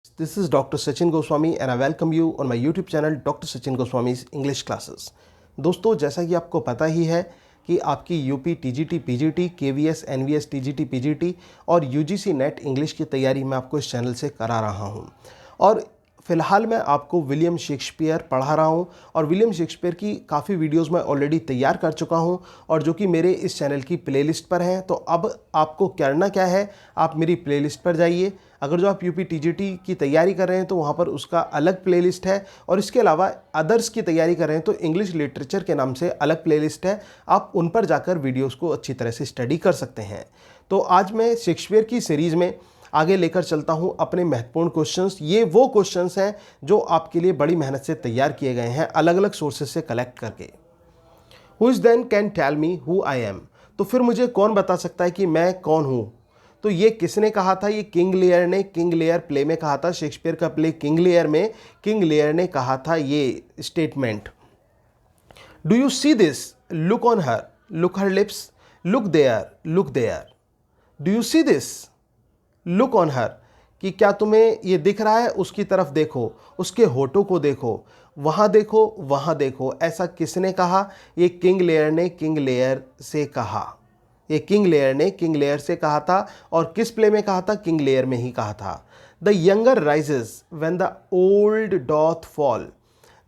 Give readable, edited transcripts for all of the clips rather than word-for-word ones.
This is Dr. Sachin Goswami and I welcome you on my YouTube channel Dr. Sachin Goswami's English Classes। दोस्तों, जैसा कि आपको पता ही है कि आपकी UP TGT PGT KVS NVS TGT PGT और यूजीसी नेट इंग्लिश की तैयारी मैं आपको इस चैनल से करा रहा हूं। और फ़िलहाल मैं आपको विलियम शेक्सपियर पढ़ा रहा हूं और विलियम शेक्सपियर की काफ़ी वीडियोस मैं ऑलरेडी तैयार कर चुका हूं और जो कि मेरे इस चैनल की प्लेलिस्ट पर हैं। तो अब आपको करना क्या है, आप मेरी प्लेलिस्ट पर जाइए। अगर जो आप यूपी टीजीटी की तैयारी कर रहे हैं तो वहाँ पर उसका अलग प्लेलिस्ट है और इसके अलावा अदर्स की तैयारी कर रहे हैं तो इंग्लिश लिटरेचर के नाम से अलग प्लेलिस्ट है। आप उन पर जाकर वीडियोस को अच्छी तरह से स्टडी कर सकते हैं। तो आज मैं शेक्सपियर की सीरीज़ में आगे लेकर चलता हूं अपने महत्वपूर्ण क्वेश्चंस। ये वो क्वेश्चंस हैं जो आपके लिए बड़ी मेहनत से तैयार किए गए हैं अलग अलग सोर्सेज से कलेक्ट करके। Who is then can tell me who I am. तो फिर मुझे कौन बता सकता है कि मैं कौन हूं। तो ये किसने कहा था? ये किंग लियर ने, किंग लियर प्ले में कहा था। शेक्सपियर का प्ले किंग लियर में किंग लियर ने कहा था ये statement. Do you see this, look on her, look her lips, look there, look there. Do you see this, look on her, कि क्या तुम्हें ये दिख रहा है? उसकी तरफ देखो, उसके होठों को देखो, वहाँ देखो, वहाँ देखो। ऐसा किसने कहा? ये किंग लेयर ने किंग लेयर से कहा। ये किंग लेयर ने किंग लेयर से कहा था। और किस प्ले में कहा था? किंग लेयर में ही कहा था। The younger rises when the old doth fall.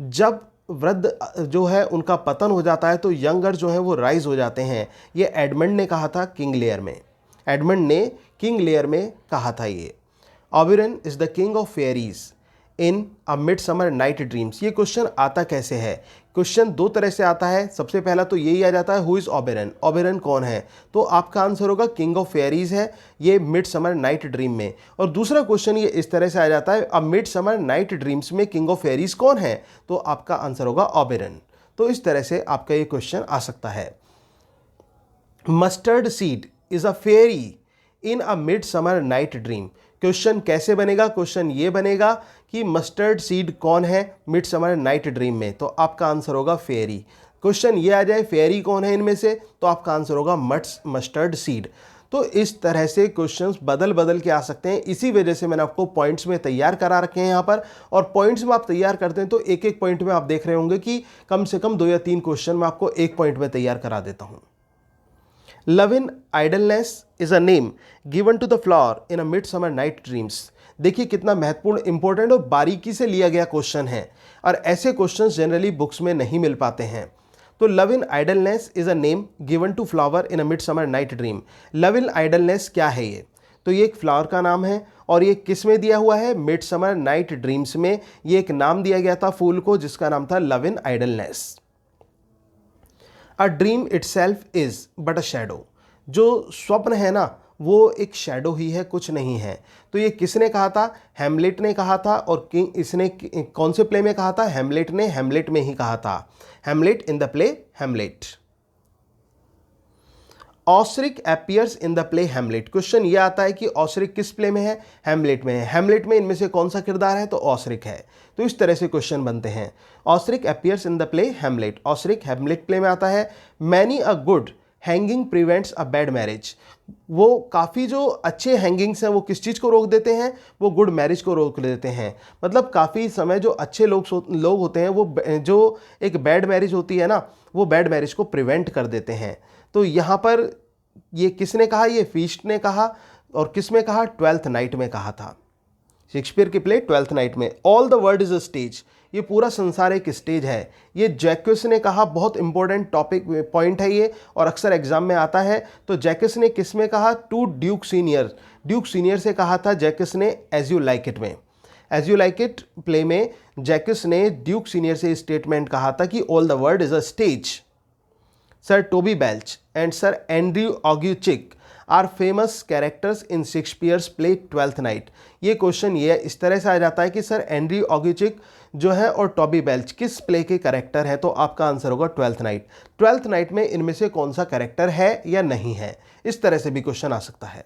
जब वृद्ध जो है उनका पतन हो जाता है तो यंगर जो है वो राइज हो जाते हैं। ये एडमंड ने कहा था किंग लेयर में। एडमंड ने किंग लेयर में कहा था ये। Oberon is the king of fairies in a midsummer night Dreams. ये क्वेश्चन आता कैसे है? क्वेश्चन दो तरह से आता है। सबसे पहला तो यही आ जाता है, हु इज ओबेरन, ओबेरन कौन है? तो आपका आंसर होगा किंग ऑफ फेयरीज है ये मिडसमर नाइट ड्रीम में। और दूसरा क्वेश्चन ये इस तरह से आ जाता है, अ मिडसमर नाइट ड्रीम्स में किंग ऑफ फेयरीज कौन है? तो आपका आंसर होगा ओबेरन। तो इस तरह से आपका ये क्वेश्चन आ सकता है। Mustard seed is a fairy in a midsummer night dream. Question कैसे बनेगा? क्वेश्चन ये बनेगा कि मस्टर्ड सीड कौन है मिडसमर नाइट ड्रीम में? तो आपका आंसर होगा फेयरी। क्वेश्चन ये आ जाए फेयरी कौन है इनमें से? तो आपका आंसर होगा मस्टर्ड सीड। तो इस तरह से क्वेश्चंस बदल बदल के आ सकते हैं। इसी वजह से मैंने आपको पॉइंट्स में तैयार करा रखे हैं यहाँ पर। और पॉइंट्स में आप तैयार करते हैं तो एक एक पॉइंट में आप देख रहे होंगे कि कम से कम 2 या 3 क्वेश्चन मैं आपको एक पॉइंट में तैयार करा देता हूँ। Love in idleness is a name given to the flower in a midsummer night dreams. देखिए कितना महत्वपूर्ण, इंपॉर्टेंट और बारीकी से लिया गया क्वेश्चन है और ऐसे क्वेश्चंस जनरली बुक्स में नहीं मिल पाते हैं। तो love in idleness is a name given to flower in a midsummer night dream. Love in idleness क्या है ये? तो ये एक फ्लावर का नाम है और ये किस में दिया हुआ है? मिडसमर नाइट ड्रीम्स में ये एक नाम दिया गया था फूल को जिसका नाम था love in idleness. A dream itself is but a shadow. जो स्वप्न है ना वो एक शैडो ही है, कुछ नहीं है। तो ये किसने कहा था? हैमलेट ने कहा था। और किंग इसने कौन से प्ले में कहा था? हैमलेट ने हैमलेट में ही कहा था। Hamlet in the play Hamlet. Osric appears in the play Hamlet. Question ये आता है कि ऑसरिक किस प्ले में है? हैमलेट में है। हैमलेट में इनमें से कौन सा किरदार है? तो ऑसरिक है। तो इस तरह से क्वेश्चन बनते हैं। Osric appears in the play Hamlet. Osric Hamlet play में आता है। Many a good hanging prevents a bad marriage. वो काफ़ी जो अच्छे हैंगिंग्स हैं वो किस चीज़ को रोक देते हैं? वो गुड मैरिज को रोक देते हैं। मतलब काफ़ी समय जो अच्छे लोग होते हैं वो जो एक बैड मैरिज होती है ना वो बैड मैरिज को प्रिवेंट कर देते हैं। तो यहाँ पर ये किसने कहा? ये फीस्ट ने कहा। और किस में कहा? ट्वेल्थ नाइट में कहा था। शेक्सपियर की प्ले ट्वेल्थ नाइट में। All the world is a stage. ये पूरा संसार एक स्टेज है। ये जैक्विस ने कहा। बहुत इंपॉर्टेंट टॉपिक पॉइंट है ये और अक्सर एग्जाम में आता है। तो जैक्विस ने किस में कहा? To Duke Senior. Duke Senior से कहा था जैक्विस ने एज यू लाइक इट में। As you like it play में जैक्विस ने ड्यूक सीनियर से स्टेटमेंट कहा था कि all the world is a stage. Sir Toby Belch and Sir Andrew Aguecheek are famous characters in Shakespeare's play Twelfth Night। ये question ये इस तरह से आ जाता है कि सर एंड्रयू ऑग्यूचिक जो है और टॉबी बेल्च किस प्ले के कैरेक्टर हैं? तो आपका आंसर होगा ट्वेल्थ नाइट। ट्वेल्थ नाइट में इनमें से कौन सा कैरेक्टर है या नहीं है? इस तरह से भी क्वेश्चन आ सकता है।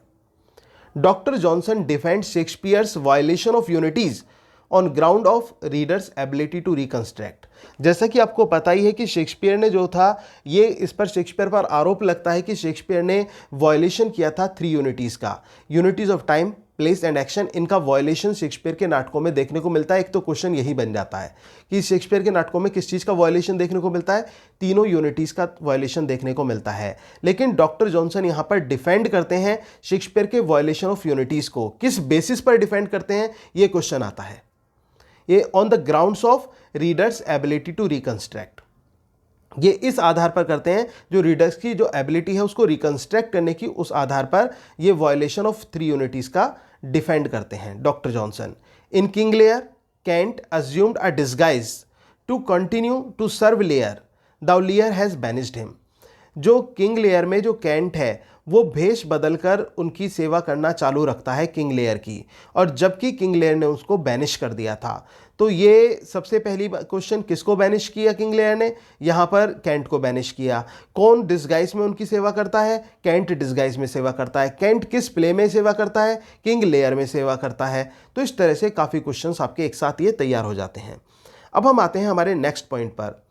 Doctor Johnson defends Shakespeare's violation of unities on ground of reader's ability to reconstruct. जैसा कि आपको पता ही है कि शेक्सपियर ने जो था ये इस पर शेक्सपियर पर आरोप लगता है कि शेक्सपियर ने वायलेशन किया था 3 यूनिटीज़ का। Unities of time, place and action, इनका वायलेशन शेक्सपियर के नाटकों में देखने को मिलता है। एक तो क्वेश्चन यही बन जाता है कि शेक्सपियर के नाटकों में किस चीज़ का वायलेशन देखने को मिलता है, तीनों यूनिटीज़ का वायलेशन देखने को मिलता है। लेकिन डॉक्टर जॉनसन यहाँ पर डिफेंड करते हैं शेक्सपियर के वायलेशन ऑफ यूनिटीज़ को। किस बेसिस पर डिफेंड करते हैं, ये क्वेश्चन आता है। ये on the grounds of reader's ability to reconstruct, ये इस आधार पर करते हैं, जो रीडर्स की जो एबिलिटी है उसको रिकंस्ट्रक्ट करने की, उस आधार पर ये वायलेशन ऑफ 3 यूनिटीज़ का डिफेंड करते हैं doctor Johnson. In King Lear Kent assumed a disguise to continue to serve Lear, the Lear has banished him. जो किंग लेयर में जो कैंट है वो भेष बदलकर उनकी सेवा करना चालू रखता है किंग लेयर की, और जबकि किंग लेयर ने उसको बैनिश कर दिया था। तो ये सबसे पहली क्वेश्चन, किसको बैनिश किया किंग लेयर ने, यहाँ पर कैंट को बैनिश किया। कौन डिस्गाइज में उनकी सेवा करता है, कैंट डिस्गाइज में सेवा करता है। कैंट किस प्ले में सेवा करता है, किंग लेयर में सेवा करता है। तो इस तरह से काफ़ी क्वेश्चंस आपके एक साथ ये तैयार हो जाते हैं। अब हम आते हैं हमारे नेक्स्ट पॉइंट पर।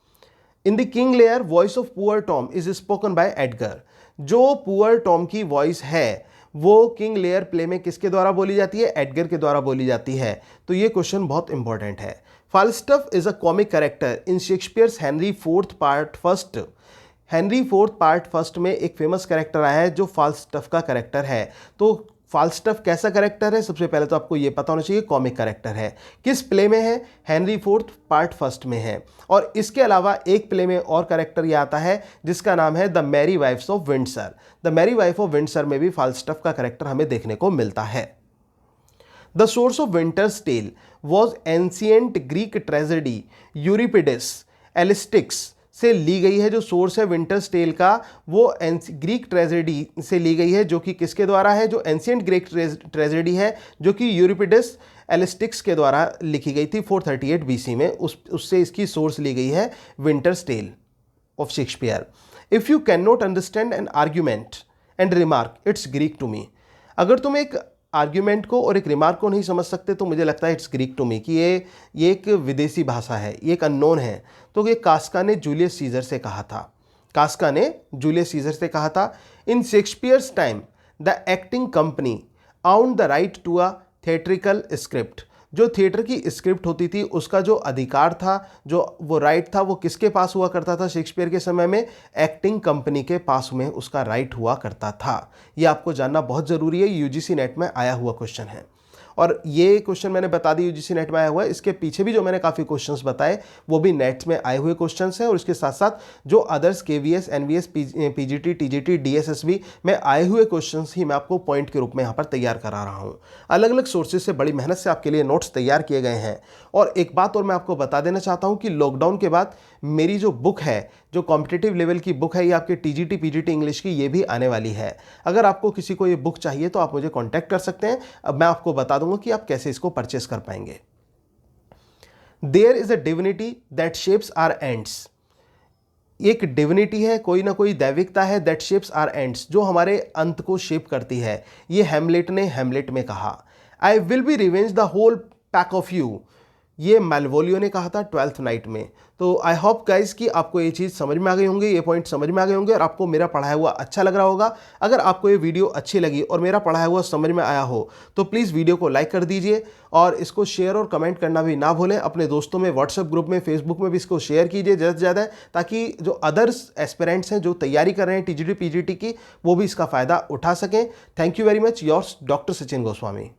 In the King Lear voice of poor Tom is spoken by Edgar. जो पुअर टॉम की वॉइस है वो किंग लेयर प्ले में किसके द्वारा बोली जाती है, एडगर के द्वारा बोली जाती है। तो ये क्वेश्चन बहुत इंपॉर्टेंट है। Falstaff is a comic character in Shakespeare's Henry fourth part first. Henry fourth part first में एक फेमस कैरेक्टर आया है जो फाल्स्टफ का कैरेक्टर है। तो फाल्स्टफ कैसा कैरेक्टर है, सबसे पहले तो आपको ये पता होना चाहिए, कॉमिक कैरेक्टर है। किस प्ले में है, हेनरी फोर्थ पार्ट फर्स्ट में है। और इसके अलावा एक प्ले में और कैरेक्टर ये आता है जिसका नाम है the merry wives of Windsor. The merry wife of Windsor में भी फाल्स्टफ का कैरेक्टर हमें देखने को मिलता है। The source of Winter's Tale was ancient Greek tragedy Euripides Alcestis से ली गई है। जो सोर्स है विंटर्स टेल का वो ग्रीक ट्रेजेडी से ली गई है, जो कि किसके द्वारा है, जो एंशिएंट ग्रीक ट्रेजेडी है जो कि यूरिपिडस एलिस्टिक्स के द्वारा लिखी गई थी 438 BC में। उससे इसकी सोर्स ली गई है winter's tale of Shakespeare. If you can not understand an argument and remark it's Greek to me. अगर तुम एक आर्ग्यूमेंट को और एक रिमार्क को नहीं समझ सकते तो मुझे लगता है इट्स ग्रीक टू मी, कि ये एक विदेशी भाषा है, ये एक अननोन है। तो ये कास्का ने जूलियस सीजर से कहा था। कास्का ने जूलियस सीजर से कहा था, in Shakespeare's time the acting company owned the right to a theatrical script. जो थिएटर की स्क्रिप्ट होती थी उसका जो अधिकार था, जो वो राइट था, वो किसके पास हुआ करता था शेक्सपियर के समय में, एक्टिंग कंपनी के पास में उसका राइट हुआ करता था। ये आपको जानना बहुत ज़रूरी है, यूजीसी नेट में आया हुआ क्वेश्चन है। और ये क्वेश्चन मैंने बता दी यूजीसी नेट में आया हुआ है। इसके पीछे भी जो मैंने काफ़ी क्वेश्चंस बताए वो भी नेट में आए हुए क्वेश्चंस हैं, और इसके साथ साथ जो others KVS NVS PGT TGT DSSB में आए हुए क्वेश्चंस ही मैं आपको पॉइंट के रूप में यहाँ पर तैयार करा रहा हूँ। अलग अलग सोर्सेज से बड़ी मेहनत से आपके लिए नोट्स तैयार किए गए हैं। और एक बात और मैं आपको बता देना चाहता हूँ कि लॉकडाउन के बाद मेरी जो बुक है, जो कॉम्पिटिटिव लेवल की बुक है, ये आपके टीजीटी पीजीटी इंग्लिश की, ये भी आने वाली है। अगर आपको किसी को ये बुक चाहिए तो आप मुझे कांटेक्ट कर सकते हैं। अब मैं आपको बता दूंगा कि आप कैसे इसको परचेस कर पाएंगे। There is a divinity that shapes our ends. एक डिविनिटी है, कोई ना कोई दैविकता है, दैट शेप्स आवर एंड्स, जो हमारे अंत को शेप करती है। ये हैमलेट ने हैमलेट में कहा। I will be revenge the whole pack of you, ये मैलवोलियो ने कहा था 12th नाइट में। तो आई होप गाइज कि आपको ये चीज़ समझ में आ गई होंगी, ये पॉइंट समझ में आ गए होंगे, और आपको मेरा पढ़ाया हुआ अच्छा लग रहा होगा। अगर आपको ये वीडियो अच्छी लगी और मेरा पढ़ाया हुआ समझ में आया हो तो प्लीज़ वीडियो को लाइक कर दीजिए, और इसको शेयर और कमेंट करना भी ना भूलें। अपने दोस्तों में, व्हाट्सएप ग्रुप में, फेसबुक में भी इसको शेयर कीजिए ज़्यादा से ज़्यादा, ताकि जो अदर्स एस्पिरेंट्स हैं जो तैयारी कर रहे हैं टीजीटी पीजीटी की, वो भी इसका फ़ायदा उठा सकें। Thank you very much, yours doctor Sachin Goswami.